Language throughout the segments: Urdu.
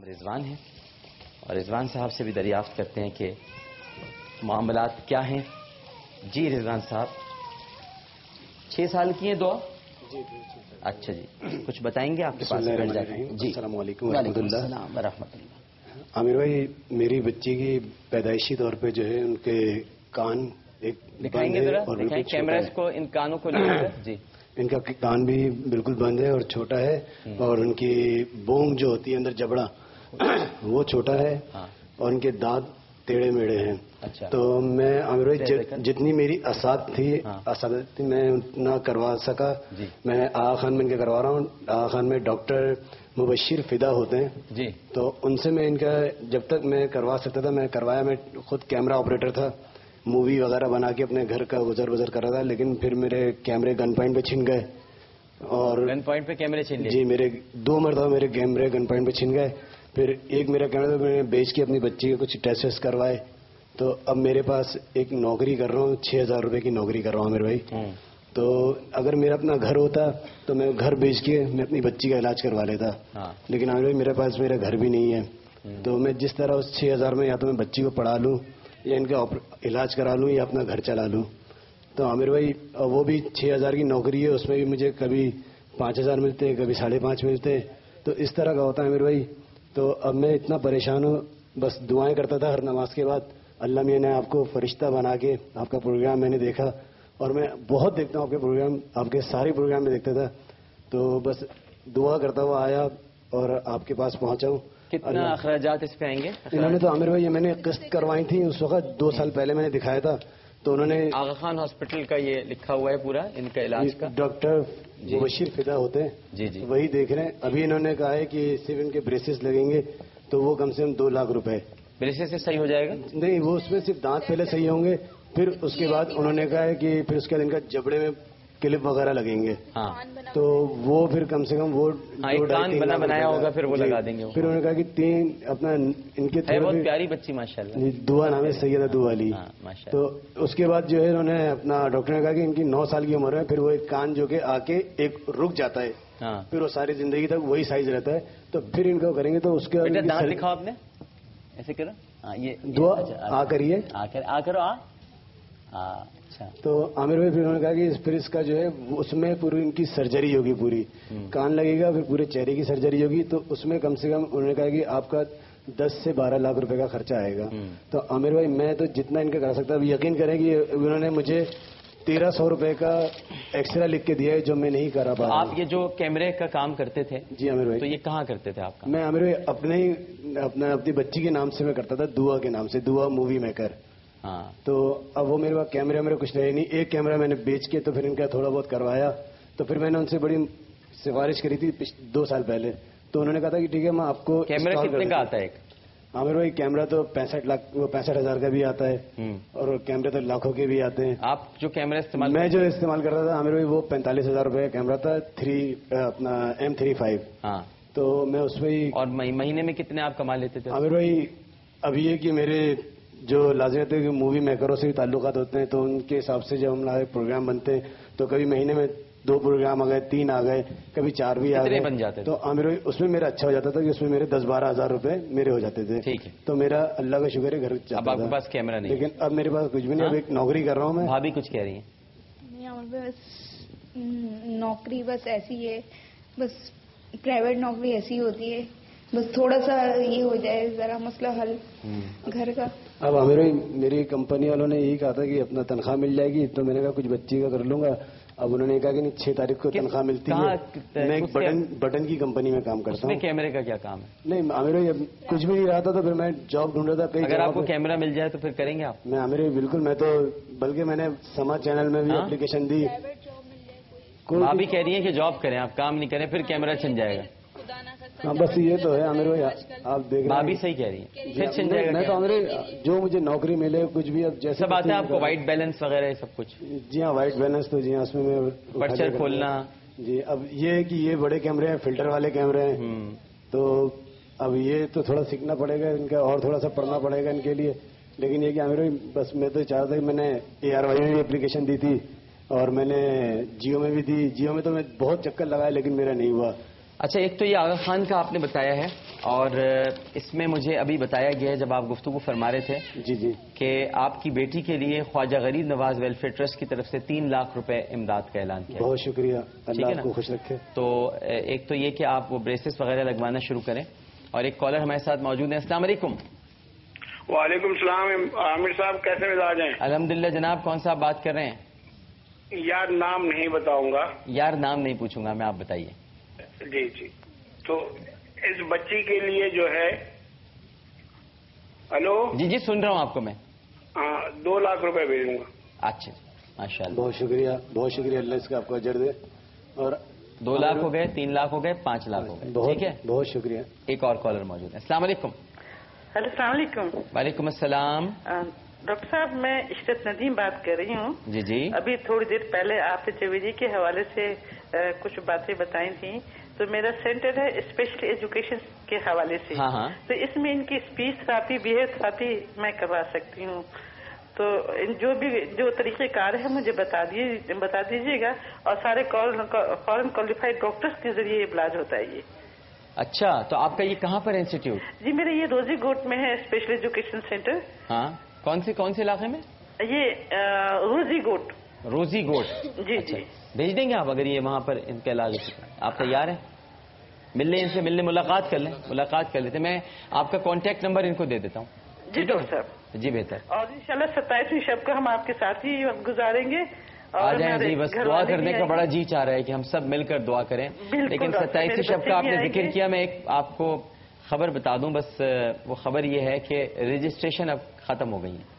رضوان ہیں اور رضوان صاحب سے بھی دریافت کرتے ہیں کہ معاملات کیا ہیں. جی رضوان صاحب 6 سال کی ہیں دعا. جی اچھا جی کچھ بتائیں گے آپ کے پاس؟ جی السلام علیکم ورحمۃ اللہ. ورحمۃ اللہ. عامر بھائی میری بچی کی پیدائشی طور پہ جو ہے ان کے کان ایک دکھائیں گے ذرا، دکھائیں کیمرہ کو، ان کانوں کو لے کر. جی ان کا کان بھی بالکل بند ہے اور چھوٹا ہے اور ان کی بونگ جو ہوتی ہے اندر جبڑا وہ چھوٹا ہے اور ان کے دانت ٹیڑھے میڑے ہیں. اچھا. تو میں عامر بھائی جتنی میری اسات تھی میں اتنا کروا سکا. میں آغا خان میں ان کے کروا رہا ہوں. آغا خان میں ڈاکٹر مبشر فدا ہوتے ہیں. جی تو ان سے میں ان کا جب تک میں کروا سکتا تھا میں کروایا. میں خود کیمرہ آپریٹر تھا، مووی وغیرہ بنا کے اپنے گھر کا گزر کر رہا تھا. لیکن پھر میرے کیمرے گن پوائنٹ پہ چھن گئے اور گن پوائنٹ پہ کیمرے چھن گئے. جی میرے 2 مرتبہ میرے کیمرے گن پوائنٹ پہ چھن گئے. پھر ایک میرا کیمرہ میں نے بیچ کے اپنی بچی کے کچھ ٹیسٹ کروائے. تو اب میرے پاس ایک نوکری کر رہا ہوں، 6,000 روپے کی نوکری کر رہا ہوں میرے بھائی. تو اگر میرا اپنا گھر ہوتا تو میں گھر بیچ کے میں اپنی بچی کا علاج کروا لیتا. لیکن عامر بھائی میرے پاس میرا گھر بھی نہیں ہے. تو میں جس طرح اس 6,000 میں یا تو میں بچی کو پڑھا لوں یا ان کا علاج کرا لوں یا اپنا گھر چلا لوں. تو عامر بھائی وہ بھی 6,000 کی نوکری ہے، اس میں بھی مجھے کبھی 5,000 ملتے، کبھی 5.5 ملتے. تو اس طرح کا ہوتا ہے عامر بھائی. تو اب میں اتنا پریشان ہوں، بس دعائیں کرتا تھا ہر نماز کے بعد. اللہ میاں نے آپ کو فرشتہ بنا کے آپ کا پروگرام میں نے دیکھا اور میں بہت دیکھتا ہوں آپ کے پروگرام، آپ کے سارے پروگرام میں دیکھتا تھا. تو بس دعا کرتا ہوا آیا اور آپ کے پاس پہنچا ہوں. کتنا اخراجات اس پہ آئیں گے؟ انہوں نے تو عامر بھائی میں نے قسط کروائی تھی اس وقت 2 سال پہلے میں نے دکھایا تھا. تو انہوں نے آغا خان ہاسپٹل کا یہ لکھا ہوا ہے پورا ان کا علاج کا. ڈاکٹر مبشر فدا ہوتے ہیں. جی جی وہی دیکھ رہے ہیں. ابھی انہوں نے کہا ہے کہ صرف ان کے بریسز لگیں گے تو وہ کم سے کم 2 لاکھ روپے. بریسز سے صحیح ہو جائے گا؟ نہیں، وہ اس میں صرف دانت پہلے صحیح ہوں گے، پھر اس کے بعد انہوں نے کہا ہے کہ پھر اس کے بعد ان کا جبڑے میں کلپ وغیرہ لگیں گے. تو وہ پھر کم سے کم وہ کان بنایا ہوگا پھر وہ لگا دیں گے. پھر انہوں نے کہا کہ 3 اپنا ان کے بہت پیاری بچی ماشاءاللہ. دعا نام ہے سیدہ دعا علی. تو اس کے بعد جو ہے انہوں نے اپنا ڈاکٹر نے کہا کہ ان کی 9 سال کی عمر ہے. پھر وہ ایک کان جو کہ آ کے ایک رک جاتا ہے، پھر وہ ساری زندگی تک وہی سائز رہتا ہے. تو پھر ان کو کریں گے. تو اس کے بعد دانت دکھاؤ آپ نے ایسے کرو. یہ دعا آ کریے آ کرو. اچھا. تو عامر بھائی پھر انہوں نے کہا کہ پھر اس کا جو ہے اس میں پوری ان کی سرجری ہوگی، پوری کان لگے گا، پھر پورے چہرے کی سرجری ہوگی. تو اس میں کم سے کم انہوں نے کہا کہ آپ کا 10 سے 12 لاکھ روپے کا خرچہ آئے گا. تو عامر بھائی میں تو جتنا ان کا کر سکتا ہوں، یقین کریں کہ انہوں نے مجھے 1,300 روپے کا ایکسرا لکھ کے دیا ہے جو میں نہیں کرا پا رہا. آپ یہ جو کیمرے کا کام کرتے تھے؟ جی عامر بھائی. تو یہ کہاں کرتے تھے آپ کا؟ میں عامر بھائی اپنی بچی کے نام سے میں کرتا تھا، دعا کے نام سے، دعا مووی میکر. تو اب وہ میرے پاس کیمرے میرے کچھ رہے نہیں. ایک کیمرہ میں نے بیچ کے تو پھر ان کا تھوڑا بہت کروایا. تو پھر میں نے ان سے بڑی سفارش کری تھی 2 سال پہلے. تو انہوں نے کہا تھا کہ ٹھیک ہے میں آپ کو. کیمرہ کتنے کا آتا ہے ایک؟ عامر بھائی کیمرہ تو 65,000 کا بھی آتا ہے اور کیمرے تو لاکھوں کے بھی آتے ہیں. آپ جو کیمرہ استعمال میں جو استعمال کرتا تھا عامر بھائی وہ 45,000 روپے کا کیمرہ تھا، اپنا M35. تو میں اس میں ہی. اور مہینے میں کتنے آپ کما لیتے تھے؟ عامر بھائی اب یہ کہ میرے جو لازمت ہے کہ مووی میکروں سے بھی تعلقات ہوتے ہیں، تو ان کے حساب سے جب ہمارے پروگرام بنتے ہیں تو کبھی مہینے میں 2 پروگرام آ گئے، 3 آ گئے، کبھی 4 بھی آ گئے بن جاتے. تو عامر بھائی اس میں میرا اچھا ہو جاتا تھا کہ اس میں میرے 10-12 ہزار روپے میرے ہو جاتے تھے. ٹھیک ہے. تو میرا اللہ کا شکر ہے گھر چلتا. اب آپ کے پاس کیمرہ نہیں، لیکن اب میرے پاس کچھ بھی نہیں. اب ایک نوکری کر رہا ہوں میں. بھابھی کچھ کہہ رہی ہیں؟ نہیں عامر بھائی بس نوکری بس ایسی ہے، بس پرائیویٹ نوکری ایسی ہوتی ہے، بس تھوڑا سا یہ ہو جائے ذرا مسئلہ حل گھر کا. اب عامر بھائی میری کمپنی والوں نے یہی کہا تھا کہ اپنا تنخواہ مل جائے گی. تو میں نے کہا کچھ بچی کا کر لوں گا. اب انہوں نے کہا کہ نہیں 6 تاریخ کو تنخواہ ملتی ہے. میں ایک بٹن کی کمپنی میں کام کرتا ہوں. کیمرے کا کیا کام ہے؟ نہیں عامر بھائی اب کچھ بھی نہیں رہا تھا تو پھر میں جاب ڈھونڈ رہا تھا. اگر آپ کو کیمرہ مل جائے تو پھر کریں گے آپ؟ میں عامر بھائی بالکل. میں تو بلکہ میں نے سما چینل میں بھی اپلیکیشن دی. بھابھی کہہ رہی ہیں کہ جاب کریں، آپ کام نہیں کریں پھر کیمرہ چھن جائے گا. ہاں بس یہ تو ہے عامر بھائی. آپ دیکھ رہے ہیں بھابھی صحیح کہہ رہی ہیں پھر چھن جائے گا. میں تو عامر بھائی جو مجھے نوکری ملے کچھ بھی اب جیسے سب آتا ہے آپ کو، وائٹ بیلنس وغیرہ سب کچھ؟ جی ہاں وائٹ بیلنس تو جی ہاں اس میں پرچر کھولنا. جی اب یہ ہے کہ یہ بڑے کیمرے ہیں، فلٹر والے کیمرے ہیں. تو اب یہ تو تھوڑا سیکھنا پڑے گا ان کا اور تھوڑا سا پڑھنا پڑے گا ان کے لیے. لیکن یہ کہ عامر بھائی بس میں تو چاہتا تھا کہ میں نے ARY میں بھی اپلیکیشن دی تھی اور میں نے جیو میں بھی دی. جیو میں تو میں بہت چکر لگایا لیکن میرا نہیں ہوا. اچھا، ایک تو یہ آغا خان کا آپ نے بتایا ہے، اور اس میں مجھے ابھی بتایا گیا ہے جب آپ گفتگو فرما رہے تھے جی جی کہ آپ کی بیٹی کے لیے خواجہ غریب نواز ویلفیئر ٹرسٹ کی طرف سے 3 لاکھ روپے امداد کا اعلان کیا. بہت شکریہ، ٹھیک اللہ ہے نا؟ آپ کو خوش رکھے. تو ایک تو یہ کہ آپ وہ بریسز وغیرہ لگوانا شروع کریں. اور ایک کالر ہمارے ساتھ موجود ہیں. السلام علیکم. وعلیکم السلام. عامر صاحب کیسے مزاج ہیں؟ الحمدللہ جناب. کون صاحب بات کر رہے ہیں؟ یار نام نہیں بتاؤں گا. یار نام نہیں پوچھوں گا میں، آپ بتائیے. جی جی. تو اس بچی کے لیے جو ہے، ہلو جی جی سن رہا ہوں آپ کو میں. 2 لاکھ روپے بھیجوں گا. اچھا ماشاء اللہ. بہت شکریہ، بہت شکریہ. اللہ اس کا آپ کو اجر دے. اور 2 لاکھ ہو گئے، 3 لاکھ ہو گئے، 5 لاکھ ہو گئے. ٹھیک ہے، بہت شکریہ. ایک اور کالر موجود ہے. السلام علیکم. ہلو السلام علیکم. وعلیکم السلام. ڈاکٹر صاحب میں عشرت ندیم بات کر رہی ہوں. جی جی. ابھی تھوڑی دیر پہلے آپ نے جویدی کے حوالے سے کچھ باتیں بتائی تھیں. تو میرا سینٹر ہے اسپیشل ایجوکیشن کے حوالے سے. ہاں ہاں. تو اس میں ان کی اسپیچ تھراپی، بیہیویئر تھراپی میں کروا سکتی ہوں. تو جو طریقہ کار ہے مجھے بتا دیجیے گا. اور سارے فورن کوالیفائڈ ڈاکٹرز کے ذریعے یہ علاج ہوتا ہے. یہ اچھا، تو آپ کا یہ کہاں پر انسٹیٹیوٹ؟ جی میرے یہ روزی گوٹ میں ہے اسپیشل ایجوکیشن سینٹر. ہاں، کون سے علاقے میں؟ یہ روزی گوٹ. روزی گوٹ. جی اچھا. جی. بھیج دیں گے آپ اگر یہ وہاں پر ان کا علاج. آپ تیار ہیں؟ ان سے ملنے ملاقات کر لیں. ملاقات کر لیتے. میں آپ کا کانٹیکٹ نمبر ان کو دے دیتا ہوں. جی ڈاکٹر صاحب. جی بہتر. اور انشاءاللہ 27ویں شب کو ہم آپ کے ساتھ ہی وقت گزاریں گے. آ جائیں جی. بس دعا کرنے کا بڑا جی چاہ رہا ہے کہ ہم سب مل کر دعا کریں. لیکن 27ویں شب کا آپ نے ذکر کیا. میں ایک آپ کو خبر بتا دوں. بس وہ خبر یہ ہے کہ رجسٹریشن اب ختم ہو گئی ہے.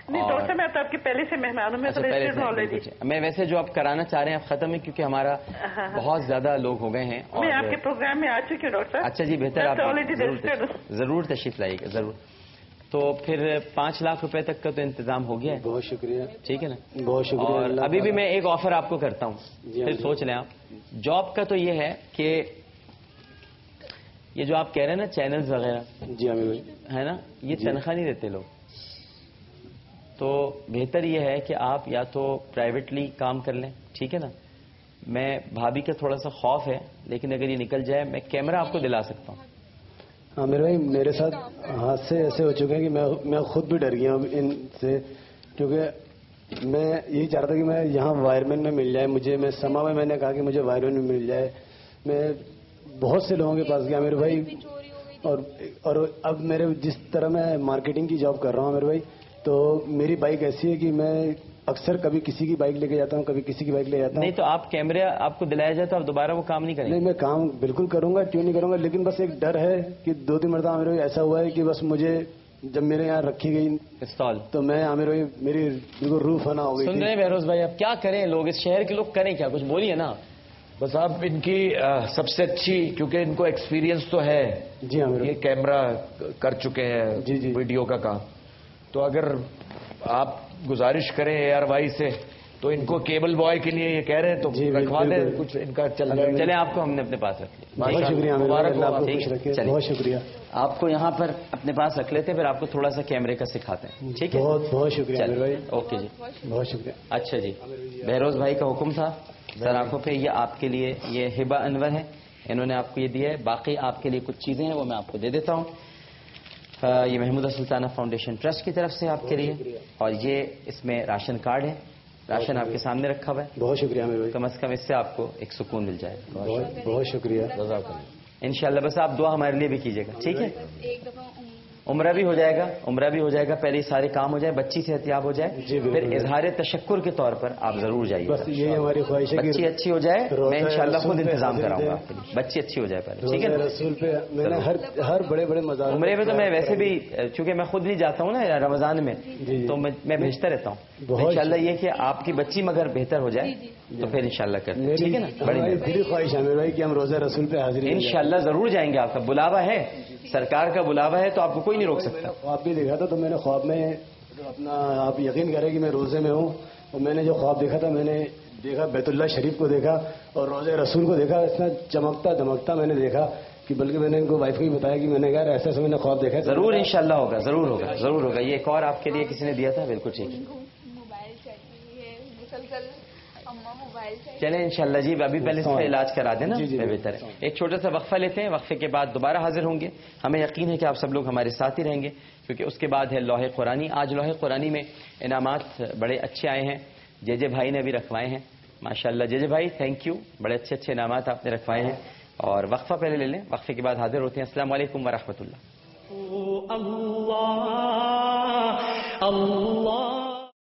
نہیں ڈاکٹر صاحب میں تو آپ کے پہلے سے مہمان ہوں. میں ویسے جو آپ کرانا چاہ رہے ہیں اب ختم ہے کیونکہ ہمارا بہت زیادہ لوگ ہو گئے ہیں. میں آپ کے پروگرام میں آ چکی ہوں ڈاکٹر صاحب. اچھا جی بہتر. آپ ضرور تشریف لائیے گا. ضرور. تو پھر 5 لاکھ روپے تک کا تو انتظام ہو گیا ہے. بہت شکریہ. ٹھیک ہے نا؟ بہت شکریہ. اور ابھی بھی میں ایک آفر آپ کو کرتا ہوں. پھر سوچ لیں آپ. جاب کا تو یہ ہے کہ یہ جو آپ کہہ رہے ہیں نا چینلز وغیرہ، جی عامر بھائی، ہے نا، یہ تنخواہ نہیں دیتے لوگ. تو بہتر یہ ہے کہ آپ یا تو پرائیویٹلی کام کر لیں. ٹھیک ہے نا؟ میں بھابھی کا تھوڑا سا خوف ہے لیکن اگر یہ نکل جائے میں کیمرہ آپ کو دلا سکتا ہوں. عامر بھائی میرے ساتھ حادثے ایسے ہو چکے ہیں کہ میں خود بھی ڈر گیا ہوں ان سے. کیونکہ میں یہی چاہ رہا تھا کہ میں یہاں وائرمین میں مل جائے مجھے. میں سما میں نے کہا کہ مجھے وائرمین میں مل جائے. میں بہت سے لوگوں کے پاس گیا عامر بھائی. اور اب میرے جس طرح میں مارکیٹنگ کی جاب کر رہا ہوں عامر بھائی، تو میری بائک ایسی ہے کہ میں اکثر کبھی کسی کی بائک لے کے جاتا ہوں، کبھی کسی کی بائک لے جاتا ہوں. نہیں تو آپ کیمرے آپ کو دلایا جائے تو آپ دوبارہ وہ کام نہیں کریں گے؟ نہیں، میں کام بالکل کروں گا، کیوں نہیں کروں گا. لیکن بس ایک ڈر ہے کہ 2-3 مرتبہ عامر بھائی ایسا ہوا ہے کہ بس مجھے جب میرے یہاں رکھی گئی پستول تو میں عامر بھائی میری بالکل روح فنا ہو گئی. سن رہے ہیں بہروز بھائی؟ اب کیا کریں لوگ، اس شہر کے لوگ کریں کیا؟ کچھ بولیے نا. بس آپ ان کی سب سے اچھی، کیونکہ ان کو ایکسپیرینس تو ہے. جی عامر یہ کیمرہ کر چکے ہیں. جی جی. ویڈیو کا کام. تو اگر آپ گزارش کریں اے آر وائی سے تو ان کو کیبل بوائے کے لیے یہ کہہ رہے ہیں تو رکھوا دیں کچھ ان کا چل جائے. چلیں آپ کو ہم نے اپنے پاس رکھ لیا. بہت شکریہ عامر بھائی، اللہ آپ کو خوش رکھے. بہت شکریہ. آپ کو یہاں پر اپنے پاس رکھ لیتے ہیں پھر آپ کو تھوڑا سا کیمرے کا سکھاتے ہیں. ٹھیک ہے؟ بہت بہت شکریہ عامر بھائی. اوکے جی بہت شکریہ. اچھا جی بہروز بھائی کا حکم تھا سر آنکھوں پہ. یہ آپ کے لیے یہ ہبہ انور ہے، انہوں نے آپ کو یہ دیا ہے. باقی آپ کے لیے کچھ چیزیں ہیں وہ میں آپ کو دے دیتا ہوں. یہ محمودہ سلطانہ فاؤنڈیشن ٹرسٹ کی طرف سے آپ کے لیے. اور یہ اس میں راشن کارڈ ہے. راشن آپ کے سامنے رکھا ہوا ہے. بہت شکریہ عامر بھائی. کم از کم اس سے آپ کو ایک سکون مل جائے. بہت شکریہ. انشاءاللہ بس آپ دعا ہمارے لیے بھی کیجیے گا. ٹھیک ہے؟ عمرہ بھی ہو جائے گا. عمرہ بھی ہو جائے گا. پہلے سارے کام ہو جائے، بچی صحت یاب ہو جائے، پھر اظہار تشکر کے طور پر آپ ضرور جائیے. بس یہی ہماری خواہش ہے کہ بچی اچھی ہو جائے. میں انشاءاللہ خود انتظام کراؤں گا آپ کے لیے. بچی اچھی ہو جائے پہلے. ٹھیک ہے؟ رسول پہ میں نے ہر بڑے بڑے مزار عمرے میں تو میں ویسے بھی چونکہ میں خود نہیں جاتا ہوں نا رمضان میں، تو میں بھیجتا رہتا ہوں. انشاءاللہ یہ کہ آپ کی بچی مگر بہتر ہو جائے تو پھر انشاءاللہ کرتے ہیں. ٹھیک ہے نا؟ بڑی دلی خواہش عامر بھائی کہ ہم روزہ رسول پہ حاضر انشاءاللہ ضرور جائیں گے. آپ کا بلاوا ہے، سرکار کا بلاوا ہے تو آپ کو کوئی نہیں روک سکتا. خواب بھی دیکھا تھا تو میں نے خواب میں اپنا آپ یقین کریں کہ میں روزے میں ہوں اور میں نے جو خواب دیکھا تھا میں نے دیکھا بیت اللہ شریف کو دیکھا اور روزے رسول کو دیکھا. اتنا چمکتا دمکتا میں نے دیکھا کہ بلکہ میں نے ان کو وائف کو بھی بتایا کہ میں نے کہا ایسا ایسا میں نے خواب دیکھا. ضرور انشاءاللہ ہوگا. ضرور ہوگا. ضرور ہوگا. یہ ایک اور آپ کے لیے کسی نے دیا تھا. بالکل ٹھیک ہے. موبائل چاہیے مسلسل اماں موبائل چلیں انشاءاللہ جی ابھی پہلے اس کا علاج کرا دینا بہتر ہے. ایک چھوٹا سا وقفہ لیتے ہیں, وقفے کے بعد دوبارہ حاضر ہوں گے. ہمیں یقین ہے کہ آپ سب لوگ ہمارے ساتھ ہی رہیں گے کیونکہ اس کے بعد ہے لوح قرآنی. آج لوح قرآنی میں انعامات بڑے اچھے آئے ہیں. جے بھائی نے بھی رکھوائے ہیں ماشاءاللہ. جے بھائی تھینک یو, بڑے اچھے اچھے انعامات آپ نے رکھوائے ہیں. اور وقفہ پہلے لے لیں, وقفے کے بعد حاضر ہوتے ہیں. السلام علیکم ورحمۃ اللہ.